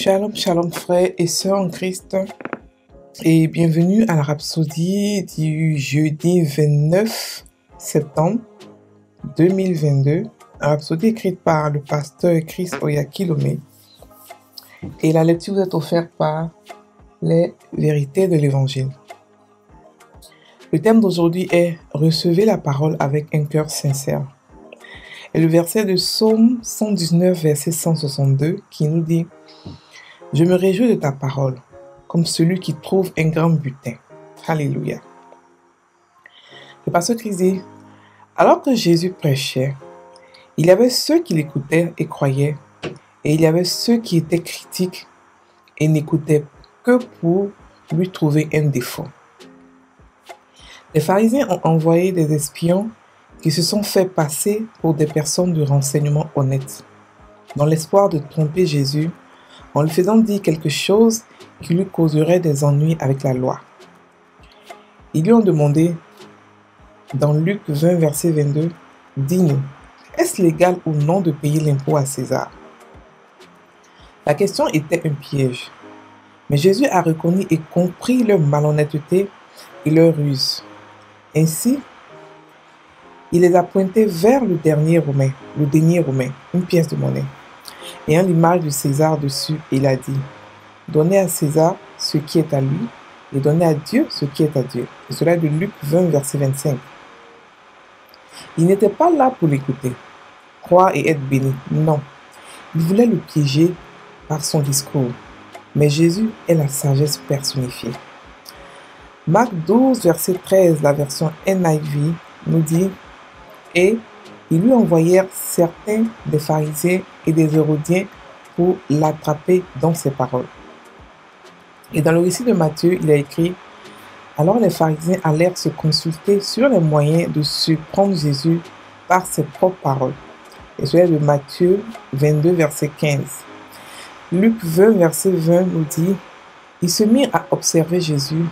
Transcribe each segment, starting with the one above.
Shalom, shalom frères et sœurs en Christ et bienvenue à la rhapsodie du jeudi 29 septembre 2022. La rhapsodie écrite par le pasteur Chris Oyakilome et la lecture vous est offerte par les vérités de l'évangile. Le thème d'aujourd'hui est « Recevez la parole avec un cœur sincère ». Et le verset de Psaume 119, verset 162 qui nous dit « Je me réjouis de ta parole, comme celui qui trouve un grand butin. » Alléluia. Le pasteur Christ dit « Alors que Jésus prêchait, il y avait ceux qui l'écoutaient et croyaient, et il y avait ceux qui étaient critiques et n'écoutaient que pour lui trouver un défaut. Les pharisiens ont envoyé des espions qui se sont fait passer pour des personnes de renseignement honnêtes, dans l'espoir de tromper Jésus en lui faisant dire quelque chose qui lui causerait des ennuis avec la loi. Ils lui ont demandé, dans Luc 20, verset 22, « Dis-nous, est-ce légal ou non de payer l'impôt à César ?» La question était un piège, mais Jésus a reconnu et compris leur malhonnêteté et leur ruse. Ainsi, il les a pointés vers le denier romain, une pièce de monnaie, ayant l'image de César dessus, et il a dit « Donnez à César ce qui est à lui, et donnez à Dieu ce qui est à Dieu. » Et cela est de Luc 20, verset 25. Il n'était pas là pour l'écouter, croire et être béni, non. Il voulait le piéger par son discours, mais Jésus est la sagesse personnifiée. Marc 12, verset 13, la version NIV, nous dit « Et ils lui envoyèrent certains des pharisiens et des hérodiens pour l'attraper dans ses paroles. » Et dans le récit de Matthieu, il a écrit « Alors les pharisiens allèrent se consulter sur les moyens de surprendre Jésus par ses propres paroles. » Et cela est de Matthieu 22, verset 15. Luc 20, verset 20 nous dit « Ils se mirent à observer Jésus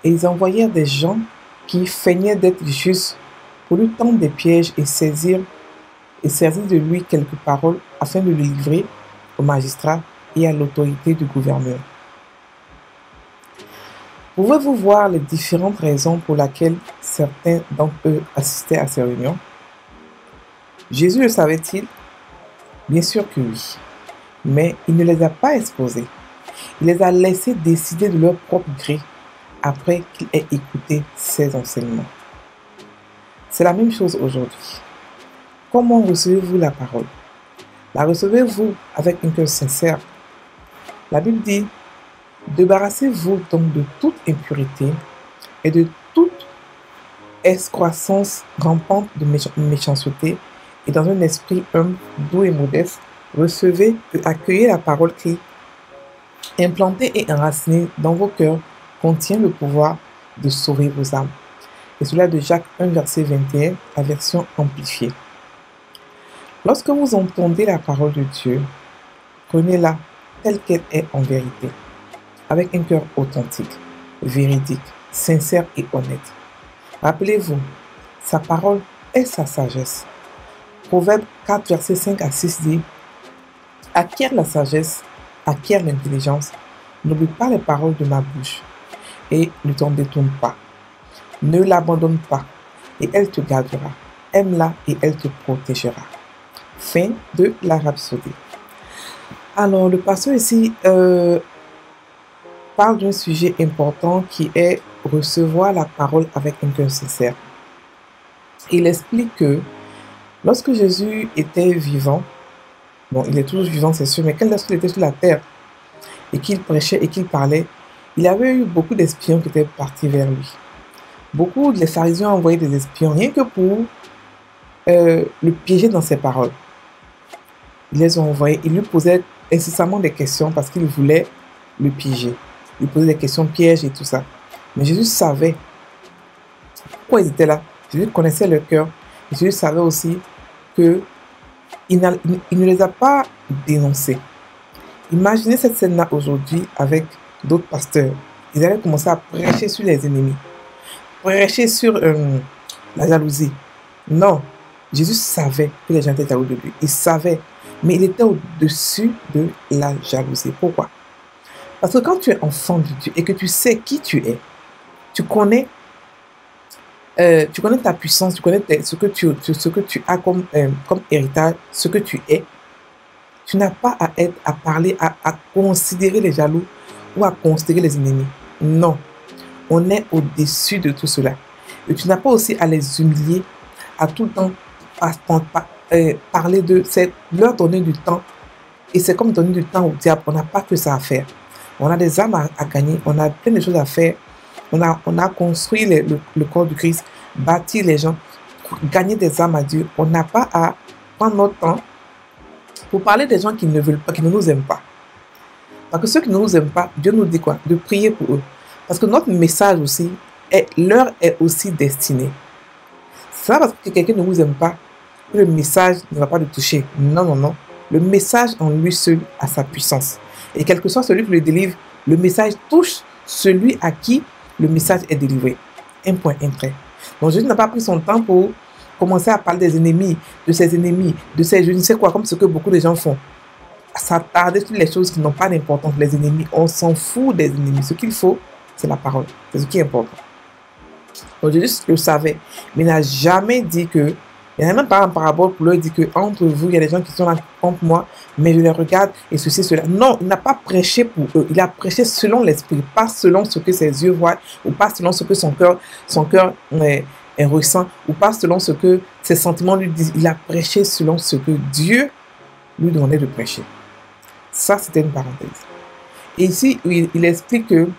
et ils envoyèrent des gens qui feignaient d'être justes pour lui tendre des pièges et saisir de lui quelques paroles afin de le livrer au magistrat et à l'autorité du gouverneur. Pouvez-vous voir les différentes raisons pour lesquelles certains d'entre eux assistaient à ces réunions? Jésus le savait-il? Bien sûr que oui, mais il ne les a pas exposés. Il les a laissés décider de leur propre gré après qu'il ait écouté ses enseignements. C'est la même chose aujourd'hui. Comment recevez-vous la parole? La recevez-vous avec un cœur sincère? La Bible dit « Débarrassez-vous donc de toute impureté et de toute excroissance rampante de méchanceté et dans un esprit humble, doux et modeste, recevez et accueillez la parole qui, implantée et enracinée dans vos cœurs, contient le pouvoir de sauver vos âmes. » Et cela de Jacques 1, verset 21, la version amplifiée. Lorsque vous entendez la parole de Dieu, prenez-la telle qu'elle est en vérité, avec un cœur authentique, véridique, sincère et honnête. Rappelez-vous, sa parole est sa sagesse. Proverbe 4, verset 5 à 6 dit « Acquiert la sagesse, acquiert l'intelligence, n'oublie pas les paroles de ma bouche, et ne t'en détourne pas. Ne l'abandonne pas, et elle te gardera. Aime-la, et elle te protégera. » Fin de la rhapsodie. Alors, le pasteur ici parle d'un sujet important qui est recevoir la parole avec un cœur sincère. Il explique que lorsque Jésus était vivant, bon, il est toujours vivant, c'est sûr, mais lorsqu'il était sur la terre et qu'il prêchait et qu'il parlait, il y avait eu beaucoup d'espions qui étaient partis vers lui. Beaucoup de pharisiens ont envoyé des espions, rien que pour le piéger dans ses paroles. Ils les ont envoyés, ils lui posaient incessamment des questions parce qu'ils voulaient le piéger. Ils posaient des questions pièges et tout ça. Mais Jésus savait pourquoi ils étaient là. Jésus connaissait leur cœur. Et Jésus savait aussi qu'il ne les a pas dénoncés. Imaginez cette scène-là aujourd'hui avec d'autres pasteurs. Ils allaient commencer à prêcher sur les ennemis. Prêcher sur la jalousie. Non, Jésus savait que les gens étaient jaloux de lui. Il savait. mais il était au-dessus de la jalousie. Pourquoi? Parce que quand tu es enfant de Dieu et que tu sais qui tu es, tu connais ta puissance, tu connais ce que tu as comme héritage, ce que tu es. Tu n'as pas à parler, à considérer les jaloux ou à considérer les ennemis. Non, on est au-dessus de tout cela. Et tu n'as pas aussi à les humilier, à tout le temps parler de... C'est leur donner du temps. Et c'est comme donner du temps au diable. On n'a pas que ça à faire. On a des âmes à gagner, on a plein de choses à faire. On a construit le corps du Christ, bâti les gens, gagner des âmes à Dieu. On n'a pas à prendre notre temps pour parler des gens qui ne veulent pas, qui ne nous aiment pas. Parce que ceux qui ne nous aiment pas, Dieu nous dit quoi? De prier pour eux. Parce que notre message aussi, leur est aussi destiné. C'est pas parce que quelqu'un ne vous aime pas que le message ne va pas le toucher. Non, non, non. Le message en lui seul a sa puissance. Et quel que soit celui qui le délivre, le message touche celui à qui le message est délivré. Un point, un trait. Donc Jésus n'a pas pris son temps pour commencer à parler des ennemis, de ses ennemis, de ses je ne sais quoi, comme ce que beaucoup de gens font. S'attarder sur les choses qui n'ont pas d'importance. Les ennemis, on s'en fout des ennemis. Ce qu'il faut, c'est la parole. C'est ce qui est important. Donc Jésus le savait, mais il n'a jamais dit que, il n'y a même pas un parabole pour leur dire que entre vous, il y a des gens qui sont là contre moi, mais je les regarde et ceci, cela. Non, il n'a pas prêché pour eux. Il a prêché selon l'esprit, pas selon ce que ses yeux voient, ou pas selon ce que son cœur ressent, ou pas selon ce que ses sentiments lui disent. Il a prêché selon ce que Dieu lui demandait de prêcher. Ça, c'était une parenthèse. Et ici, il explique que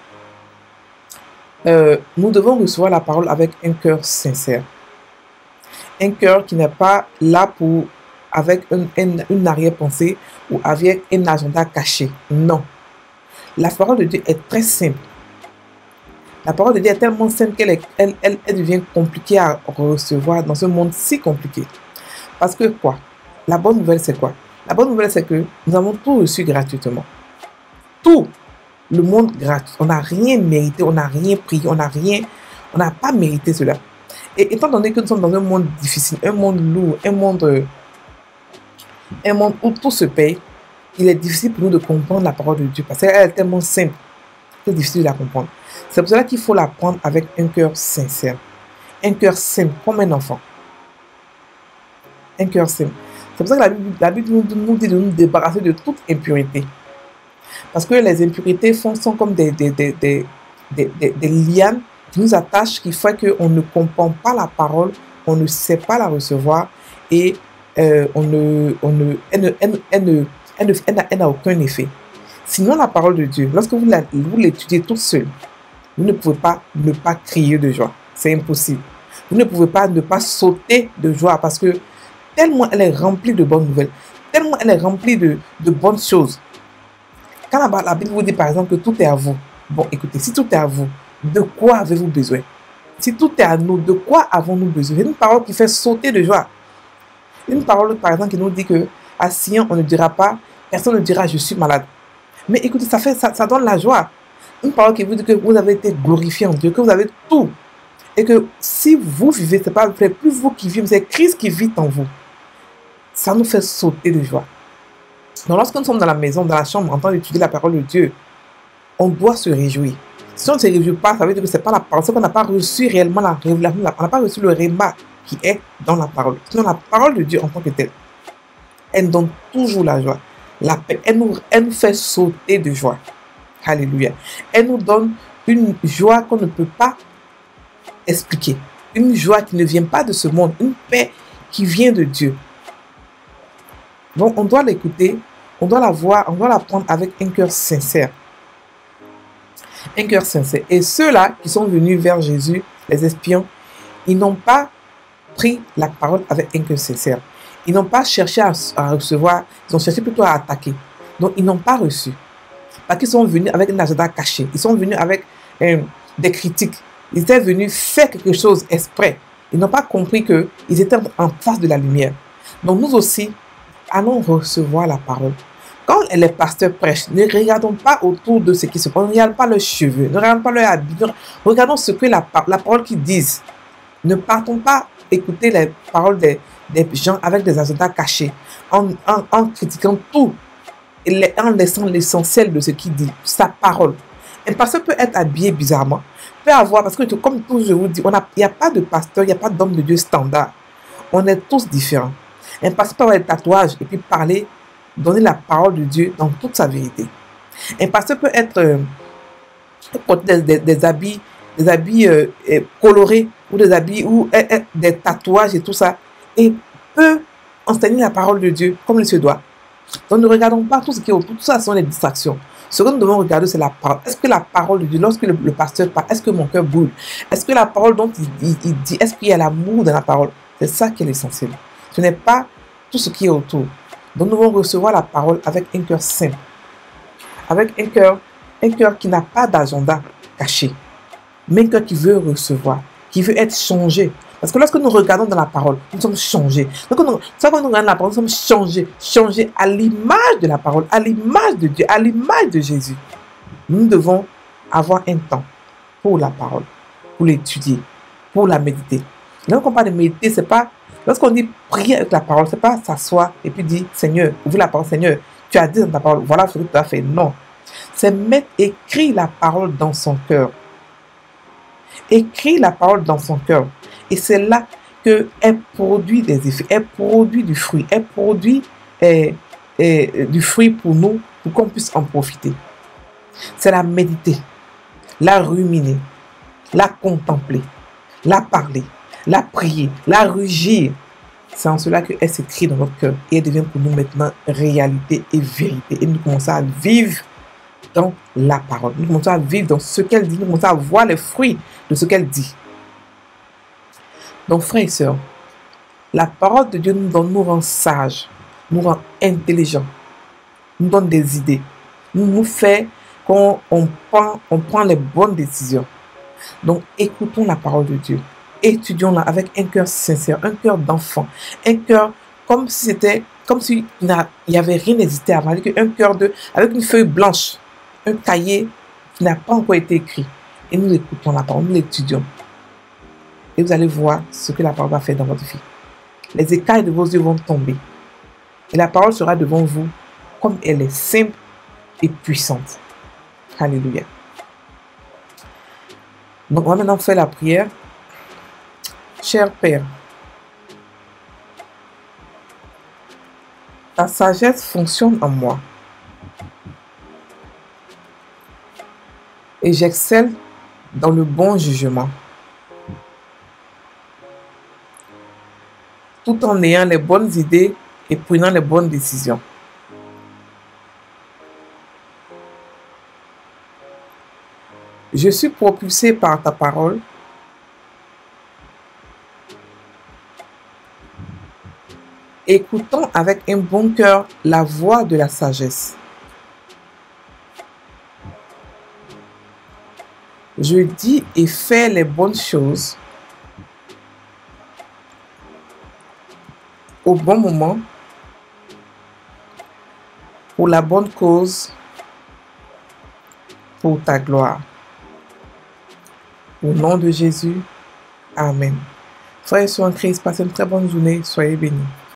nous devons recevoir la parole avec un cœur sincère. Un cœur qui n'est pas là avec une arrière-pensée ou avec un agenda caché. Non. La parole de Dieu est très simple. La parole de Dieu est tellement simple qu'elle devient compliquée à recevoir dans ce monde si compliqué. Parce que quoi? La bonne nouvelle, c'est quoi? La bonne nouvelle, c'est que nous avons tout reçu gratuitement. Tout. Le monde gratuit. On n'a rien mérité, on n'a rien pris, on n'a pas mérité cela. Et étant donné que nous sommes dans un monde difficile, un monde lourd, un monde où tout se paye, il est difficile pour nous de comprendre la parole de Dieu parce qu'elle est tellement simple, c'est difficile de la comprendre. C'est pour cela qu'il faut la prendre avec un cœur sincère, un cœur simple, comme un enfant. Un cœur simple. C'est pour ça que la Bible nous dit de nous débarrasser de toute impurité. Parce que les impurités sont comme des lianes qui nous attachent, qui fait qu'on ne comprend pas la parole, on ne sait pas la recevoir et elle n'a aucun effet. Sinon, la parole de Dieu, lorsque vous l'étudiez toute seule, vous ne pouvez pas ne pas crier de joie. C'est impossible. Vous ne pouvez pas ne pas sauter de joie parce que tellement elle est remplie de bonnes nouvelles, tellement elle est remplie de bonnes choses. Quand la Bible vous dit par exemple que tout est à vous, bon écoutez, si tout est à vous, de quoi avez-vous besoin? Si tout est à nous, de quoi avons-nous besoin? C'est une parole qui fait sauter de joie. Une parole par exemple qui nous dit que à Sion, on ne dira pas, personne ne dira je suis malade. Mais écoutez, ça donne la joie. Une parole qui vous dit que vous avez été glorifié en Dieu, que vous avez tout. Et que si vous vivez, ce n'est pas plus vous qui vivez, c'est Christ qui vit en vous. Ça nous fait sauter de joie. Donc lorsque nous sommes dans la maison, dans la chambre, en train d'étudier la parole de Dieu, on doit se réjouir. Si on ne se réjouit pas, ça veut dire que ce n'est pas la parole, c'est qu'on n'a pas reçu réellement la révélation, on n'a pas reçu le réma qui est dans la parole. Sinon la parole de Dieu en tant que telle, elle donne toujours la joie, la paix, elle nous fait sauter de joie. Alléluia. Elle nous donne une joie qu'on ne peut pas expliquer. Une joie qui ne vient pas de ce monde, une paix qui vient de Dieu. Donc on doit l'écouter, on doit la voir, on doit la prendre avec un cœur sincère. Un cœur sincère. Et ceux-là qui sont venus vers Jésus, les espions, ils n'ont pas pris la parole avec un cœur sincère. Ils n'ont pas cherché à recevoir, ils ont cherché plutôt à attaquer. Donc ils n'ont pas reçu. Parce qu'ils sont venus avec un agenda caché. Ils sont venus avec des critiques. Ils étaient venus faire quelque chose exprès. Ils n'ont pas compris qu'ils étaient en face de la lumière. Donc nous aussi, allons recevoir la parole. Quand les pasteurs prêchent, ne regardons pas autour de ce qui se passe. Ne regardons pas leurs cheveux, ne regardons pas leurs habits. Regardons ce que la parole qu'ils disent. Ne partons pas écouter les paroles des gens avec des agendas cachés, en critiquant tout, et en laissant l'essentiel de ce qu'il dit, sa parole. Un pasteur peut être habillé bizarrement, peut avoir, parce que comme tout je vous dis, il n'y a pas de pasteur, il n'y a pas d'homme de Dieu standard. On est tous différents. Un pasteur peut avoir des tatouages et puis parler, donner la parole de Dieu dans toute sa vérité. Un pasteur peut être porter des habits colorés ou des habits ou des tatouages et tout ça, et peut enseigner la parole de Dieu comme il se doit. Donc ne regardons pas tout ce qui est autour, tout ça sont des distractions. Ce que nous devons regarder, c'est la parole. Est-ce que la parole de Dieu, lorsque le pasteur parle, est-ce que mon cœur brûle? Est-ce que la parole dont il dit, est-ce qu'il y a l'amour dans la parole? C'est ça qui est l'essentiel. Ce n'est pas tout ce qui est autour. Donc nous devons recevoir la parole avec un cœur saint, avec un cœur qui n'a pas d'agenda caché, mais un cœur qui veut recevoir, qui veut être changé. Parce que lorsque nous regardons dans la parole, nous sommes changés. Donc, quand nous regardons la parole, nous sommes changés à l'image de la parole, à l'image de Dieu, à l'image de Jésus. Nous devons avoir un temps pour la parole, pour l'étudier, pour la méditer. Lorsqu'on parle de méditer, c'est pas, lorsqu'on dit prier avec la parole, c'est pas s'asseoir et puis dire, Seigneur, ouvre la parole, Seigneur, tu as dit dans ta parole, voilà ce que tu as fait. Non. C'est mettre, écrire la parole dans son cœur. Écrire la parole dans son cœur. Et c'est là qu'elle produit des effets, elle produit du fruit, elle produit du fruit pour nous, pour qu'on puisse en profiter. C'est la méditer, la ruminer, la contempler, la parler, la prier, la rugir. C'est en cela qu'elle s'écrit dans notre cœur et elle devient pour nous maintenant réalité et vérité. Et nous commençons à vivre dans la parole. Nous commençons à vivre dans ce qu'elle dit, nous commençons à voir les fruits de ce qu'elle dit. Donc, frères et sœurs, la parole de Dieu nous rend sages, nous rend intelligents, nous donne des idées, nous fait qu'on prend les bonnes décisions. Donc, écoutons la parole de Dieu, étudions-la avec un cœur sincère, un cœur d'enfant, un cœur comme s'il n'y avait rien hésité avant, un cœur avec une feuille blanche, un cahier qui n'a pas encore été écrit. Et nous écoutons la parole, nous l'étudions. Et vous allez voir ce que la parole va faire dans votre vie. Les écailles de vos yeux vont tomber. Et la parole sera devant vous comme elle est simple et puissante. Alléluia. Donc on va maintenant faire la prière. Cher Père, ta sagesse fonctionne en moi. Et j'excelle dans le bon jugement. Tout en ayant les bonnes idées et prenant les bonnes décisions. Je suis propulsé par ta parole. Écoutons avec un bon cœur la voix de la sagesse. Je dis et fais les bonnes choses au bon moment, pour la bonne cause, pour ta gloire. Au nom de Jésus, Amen. Frères et sœurs en Christ, passez une très bonne journée. Soyez bénis.